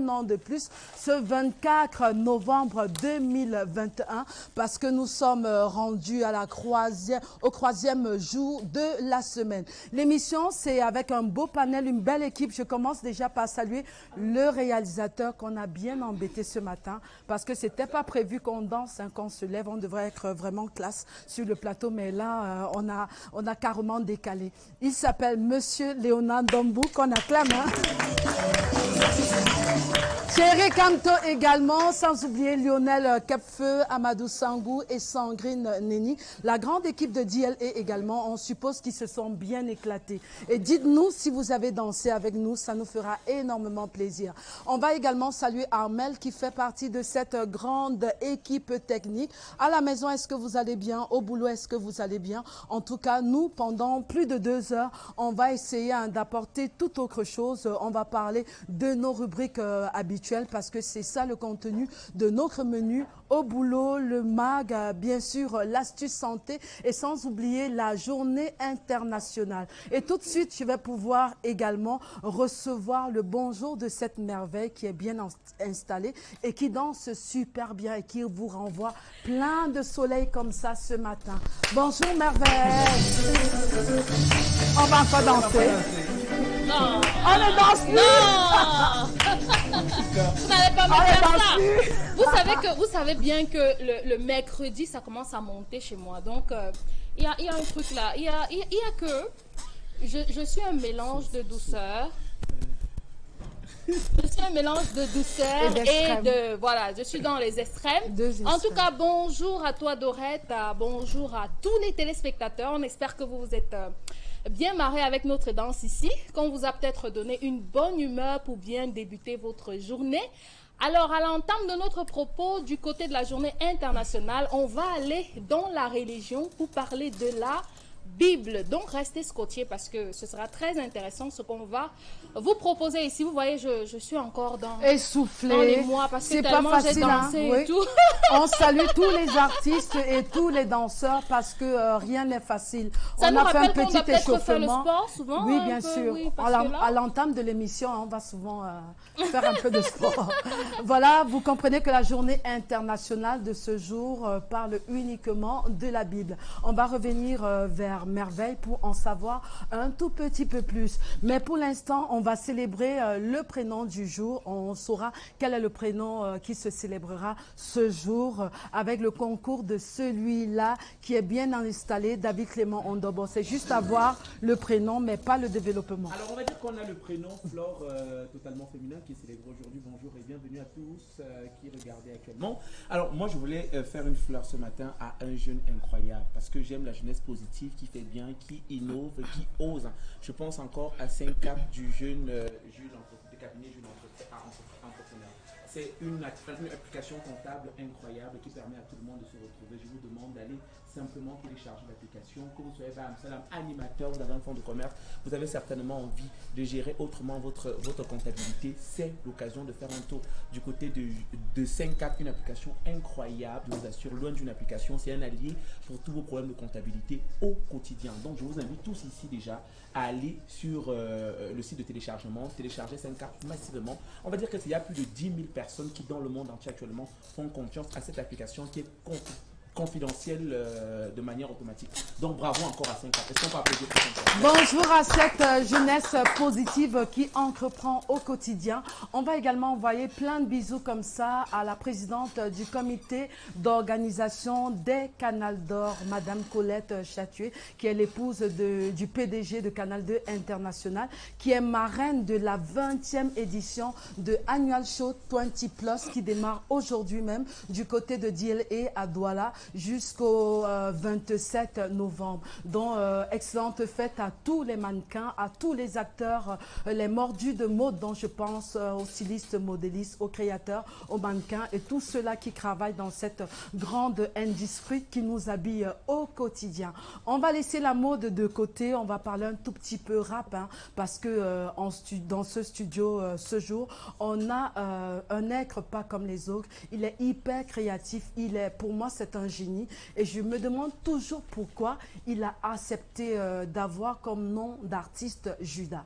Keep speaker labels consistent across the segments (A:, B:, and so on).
A: un an de plus, ce 24 novembre 2021, parce que nous sommes rendus à au troisième jour de la semaine. L'émission, c'est avec un beau panel, une belle équipe. Je commence déjà par saluer le réalisateur qu'on a bien embêté ce matin, parce que c'était pas prévu qu'on danse, hein, qu'on se lève. On devrait être vraiment classe sur le plateau, mais là, on a carrément décalé. Il s'appelle Monsieur Léonard Dombou, qu'on acclame. Hein. Thierry Camto également, sans oublier Lionel Capfeu, Amadou Sangou et Sangrine Neni. La grande équipe de DLA également, on suppose qu'ils se sont bien éclatés. Et dites-nous si vous avez dansé avec nous, ça nous fera énormément plaisir. On va également saluer Armel qui fait partie de cette grande équipe technique. À la maison, est-ce que vous allez bien? Au boulot, est-ce que vous allez bien? En tout cas, nous, pendant plus de 2 heures, on va essayer d'apporter tout autre chose. On va parler de nos rubriques habituelles, parce que c'est ça le contenu de notre menu. Au boulot, le mag, bien sûr, l'astuce santé et sans oublier la journée internationale. Et tout de suite, je vais pouvoir également recevoir le bonjour de cette merveille qui est bien installée et qui danse super bien et qui vous renvoie plein de soleil comme ça ce matin. Bonjour merveille. On va pas danser.
B: Non.
A: On ne danse plus.
B: Non. Vous n'allez pas me faire ça. Vous savez bien que le mercredi, ça commence à monter chez moi. Donc, il y a un truc là. Il y a que je suis un mélange de douceur. Je suis un mélange de douceur et de... Voilà, je suis dans les extrêmes. En tout cas, bonjour à toi Dorette, bonjour à tous les téléspectateurs. On espère que vous vous êtes bien marrés avec notre danse ici, qu'on vous a peut-être donné une bonne humeur pour bien débuter votre journée. Alors, à l'entame de notre propos, du côté de la journée internationale, on va aller dans la religion pour parler de la Bible. Donc, restez scotchés parce que ce sera très intéressant ce qu'on va vous proposer ici. Vous voyez, je suis encore dans les mois parce que tellement j'ai dansé et tout.
A: On salue tous les artistes et tous les danseurs parce que rien n'est facile.
B: Ça
A: on
B: nous
A: a fait un
B: rappelle qu'on
A: petit
B: doit peut-être
A: échauffement.
B: faire le sport souvent.
A: Oui, bien sûr.
B: Oui,
A: à l'entame de l'émission, on va souvent faire un peu de sport. Voilà, vous comprenez que la journée internationale de ce jour parle uniquement de la Bible. On va revenir vers Merveille pour en savoir un tout petit peu plus. Mais pour l'instant, on va célébrer le prénom du jour. On saura quel est le prénom qui se célébrera ce jour avec le concours de celui-là qui est bien installé, David Clément Ondobo. C'est juste avoir le prénom, mais pas le développement.
C: Alors, on va dire qu'on a le prénom Flore totalement féminin qui célèbre aujourd'hui. Bonjour et bienvenue à tous qui regardez actuellement. Alors, moi, je voulais faire une fleur ce matin à un jeune incroyable parce que j'aime la jeunesse positive qui fait bien, qui innove, qui ose. Je pense encore à 5 caps du jeune cabinet jeune entrepreneur. C'est une application comptable incroyable qui permet à tout le monde de se retrouver. Je vous demande d'aller simplement télécharger l'application. Que vous soyez animateur, vous avez un fonds de commerce, vous avez certainement envie de gérer autrement votre comptabilité. C'est l'occasion de faire un tour du côté de 5Cap, une application incroyable. Je vous assure, loin d'une application, c'est un allié pour tous vos problèmes de comptabilité au quotidien. Donc, je vous invite tous ici déjà à aller sur le site de téléchargement, télécharger 5Cap massivement. On va dire qu'il y a plus de 10 000 personnes qui, dans le monde entier actuellement, font confiance à cette application qui est confidentielle de manière automatique. Donc bravo encore à 5Cap. Est-ce qu'on peut applaudir pour 5Cap?
A: Bonjour à cette jeunesse positive qui entreprend au quotidien. On va également envoyer plein de bisous comme ça à la présidente du comité d'organisation des Canal d'Or, Madame Colette Chatué, qui est l'épouse du PDG de Canal 2 International, qui est marraine de la 20e édition de Annual Show 20 Plus qui démarre aujourd'hui même du côté de DLA à Douala jusqu'au 27 novembre. Donc, excellente fête à tous les mannequins, à tous les acteurs, les mordus de mode, dont je pense aux stylistes, modélistes, aux créateurs, aux mannequins et tous ceux-là qui travaillent dans cette grande industrie qui nous habille au quotidien. On va laisser la mode de côté, on va parler un tout petit peu rap, hein, parce que dans ce studio, ce jour, on a un nègre pas comme les autres. Il est hyper créatif, pour moi, c'est un génie. Et je me demande toujours pourquoi il a accepté d'avoir comme nom d'artiste Judas.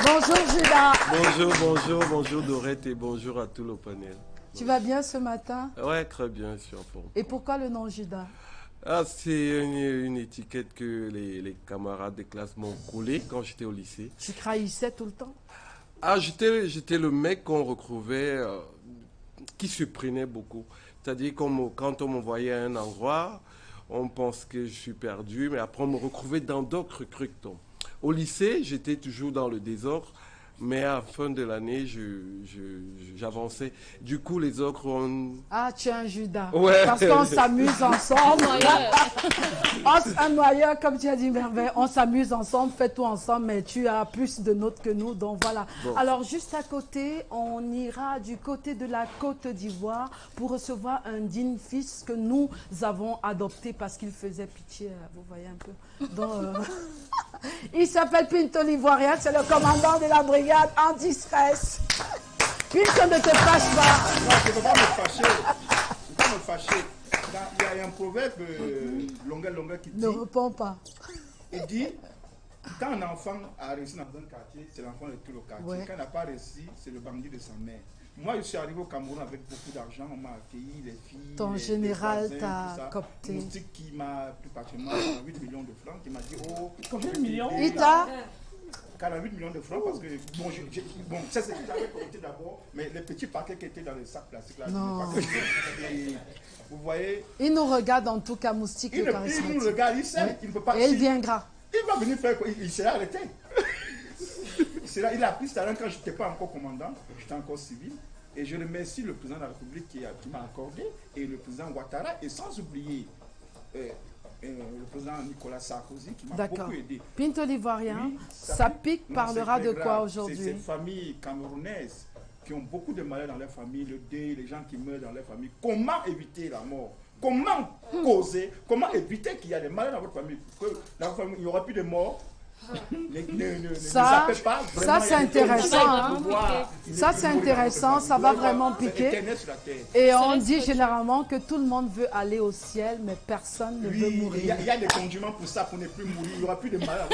A: Bonjour Judas.
D: Bonjour Dorette et bonjour à tout le panel.
A: Tu vas bien ce matin?
D: Ouais, très bien, je suis en forme.
A: Et pourquoi le nom Judas?
D: C'est une étiquette que les camarades de classe m'ont collée quand j'étais au lycée.
A: Tu trahissais tout le temps?
D: J'étais le mec qu'on retrouvait, qui se prenait beaucoup. C'est-à-dire quand on m'envoyait à un endroit, on pense que je suis perdu, mais après on me retrouvait dans d'autres trucs. Au lycée, j'étais toujours dans le désordre, mais à la fin de l'année, j'avançais. Du coup, les autres ont...
A: Ah, tu es un Judas.
D: Ouais.
A: Parce qu'on s'amuse ensemble. Un noyeur, comme tu as dit, merveille. On s'amuse ensemble, fait tout ensemble, mais tu as plus de notes que nous, donc voilà. Bon. Alors, juste à côté, on ira du côté de la Côte d'Ivoire pour recevoir un digne fils que nous avons adopté parce qu'il faisait pitié, vous voyez un peu. Donc, il s'appelle Pinto l'Ivoirien, c'est le commandant de la brigade anti-stress. Pinto, ne te fâche pas.
E: Non, je ne peux pas me fâcher. Je ne peux pas me fâcher. Il y a un proverbe longueur qui dit...
A: Ne réponds pas.
E: Il dit, quand un enfant a réussi dans un quartier, c'est l'enfant de tout le quartier. Ouais. Quand il n'a pas réussi, c'est le bandit de sa mère. Moi, je suis arrivé au Cameroun avec beaucoup d'argent. On m'a accueilli, les filles.
A: Ton général t'a copté.
E: Moustique qui m'a plus particulièrement 8 millions de francs, qui m'a dit, oh,
C: combien de millions?
A: Il t'a
E: 48 millions de francs parce que, bon, ça c'est j'avais compté d'abord, mais les petits paquets qui étaient dans les sacs plastiques là, vous voyez.
A: Il nous regarde en tout cas, Moustique le charismatique.
E: Il nous regarde, il sait qu'il ne peut pas.
A: Et il vient gras.
E: Il va venir faire quoi? Il s'est arrêté. Il a pris ce talent quand je n'étais pas encore commandant, j'étais encore civil. Et je remercie le président de la République qui m'a accordé et le président Ouattara et sans oublier le président Nicolas Sarkozy qui m'a beaucoup aidé.
A: Pinto l'Ivoirien, oui, ça pique parlera de quoi aujourd'hui?
E: C'est ces familles camerounaises qui ont beaucoup de malheurs dans leur famille, le deuil, les gens qui meurent dans leur famille. Comment éviter la mort? Comment causer? Comment éviter qu'il y ait des malheurs dans votre famille? Que dans votre famille, il n'y aura plus de morts.
A: Ça c'est intéressant. Ça c'est intéressant, ça va vraiment piquer. Et on dit généralement que tout le monde veut aller au ciel, mais personne ne veut mourir.
E: Il y a des condiments pour ça, pour ne plus mourir. Il n'y aura plus de malheur.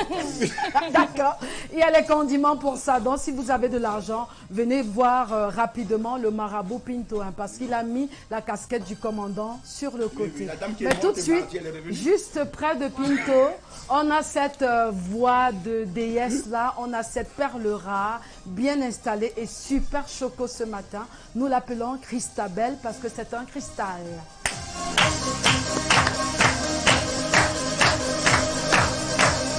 A: D'accord, il y a les condiments pour ça. Donc si vous avez de l'argent, venez voir rapidement le marabout Pinto, parce qu'il a mis la casquette du commandant sur le côté. Mais tout de suite, juste près de Pinto, on a cette voix de déesse là, on a cette perle rare bien installée et super choco ce matin. Nous l'appelons Christabel parce que c'est un cristal.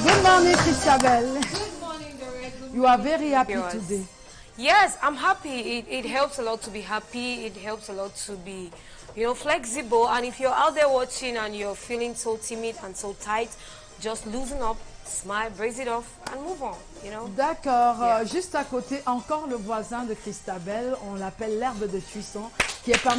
A: Good morning, Christabel.
F: Good morning, Dorette.
A: You are very happy today.
F: Yes, I'm happy. It helps a lot to be happy. It helps a lot to be, flexible. And if you're out there watching and you're feeling so timid and so tight, just loosen up, smile, brace it off, and move on,
A: D'accord. Juste à côté, encore le voisin de Christabel, on l'appelle l'herbe de Tuisson, qui est parmi